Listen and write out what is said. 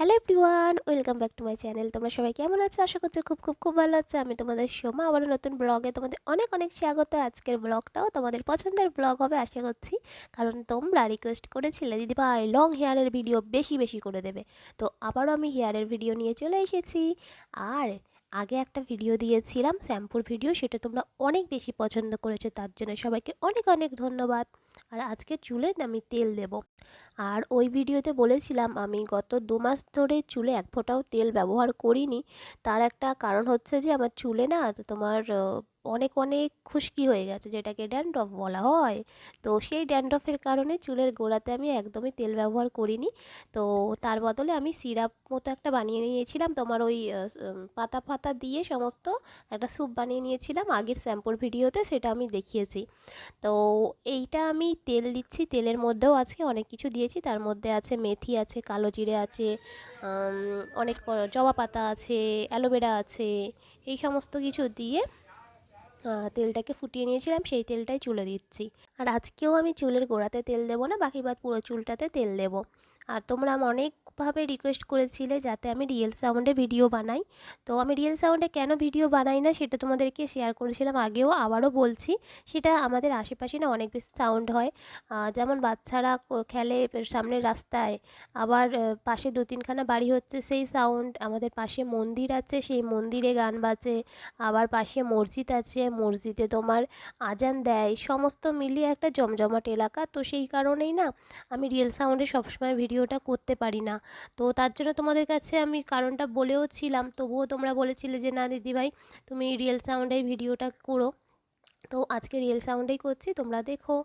Hello everyone, welcome back to my channel. তোমরা সবাই কেমন আছো? আশা করছি খুব খুব খুব ভালো আছো। আমি তোমাদের সোমা, আবারও নতুন ব্লগে তোমাদের অনেক অনেক স্বাগত। আজকের ব্লগটাও তোমাদের পছন্দের ব্লগ হবে আশা করছি, কারণ তোমরা রিকোয়েস্ট করেছিলে দিদিভাই লং হেয়ারের ভিডিও বেশি বেশি করে দেবে। তো আবারও আমি হেয়ারের ভিডিও নিয়ে চলে এসেছি। আর আগে একটা ভিডিও দিয়েছিলাম শ্যাম্পুর ভিডিও, সেটা তোমরা অনেক বেশি পছন্দ করেছো, তার জন্য সবাইকে অনেক অনেক ধন্যবাদ। আর আজকে চুলে আমি তেল দেব। আর ওই ভিডিওতে বলেছিলাম আমি গত 2 মাস ধরে চুলে এক ফোঁটাও তেল ব্যবহার করিনি। তার একটা কারণ হচ্ছে যে আমার চুলে না তোমার অনেক অনেক খুশকি হয়ে গেছে, যেটাকে ড্যান্ড্রফ বলা হয়। তো সেই ড্যান্ড্রফের কারণে চুলের গোড়াতে আমি একদমই তেল ব্যবহার করিনি। তো তার বদলে আমি সিরাপ মতো একটা বানিয়ে নিয়েছিলাম, তোমার ওই পাতা ফাতা দিয়ে সমস্ত একটা স্যুপ বানিয়ে নিয়েছিলাম আগের শ্যাম্পুর ভিডিওতে, সেটা আমি দেখিয়েছি। তো এইটা আমি তেল দিচ্ছি, তেলের মধ্যেও আজকে অনেক কিছু দিয়েছি, তার মধ্যে আছে মেথি, আছে কালো জিরে, আছে অনেক জবা পাতা আছে, অ্যালোভেরা আছে। এই সমস্ত কিছু দিয়ে তেলটাকে ফুটিয়ে নিয়েছিলাম, সেই তেলটাই চুলে দিচ্ছি। আর আজকেও আমি চুলের গোড়াতে তেল দেবো না, বাকি বাদ পুরো চুলটাতে তেল দেবো। আর তোমরা অনেকভাবে রিকোয়েস্ট করেছিলে যাতে আমি রিয়েল সাউন্ডে ভিডিও বানাই। তো আমি রিয়েল সাউন্ডে কেন ভিডিও বানাই না সেটা তোমাদেরকে শেয়ার করেছিলাম আগেও, আবারও বলছি। সেটা আমাদের আশেপাশে না অনেক বেশি সাউন্ড হয়। যেমন বাচ্চারা খেলে সামনের রাস্তায়, আবার পাশে 2-3খানা বাড়ি হচ্ছে সেই সাউন্ড, আমাদের পাশে মন্দির আছে সেই মন্দিরে গান বাজে, আবার পাশে মসজিদ আছে, মসজিদে তোমার আজান দেয়, সমস্ত মিলিয়ে একটা জমজমাট এলাকা। তো সেই কারণেই না আমি রিয়েল সাউন্ডে সবসময় ভিডিওটা করতে পারি না। তো তার জন্য তোমাদের কাছে আমি কারণটা বলেও ছিলাম, তবুও তোমরা বলেছিলে যে না দিদিভাই তুমি রিয়েল সাউন্ডেই ভিডিওটা করো। তো আজকে রিয়েল সাউন্ডেই করছি, তোমরা দেখো।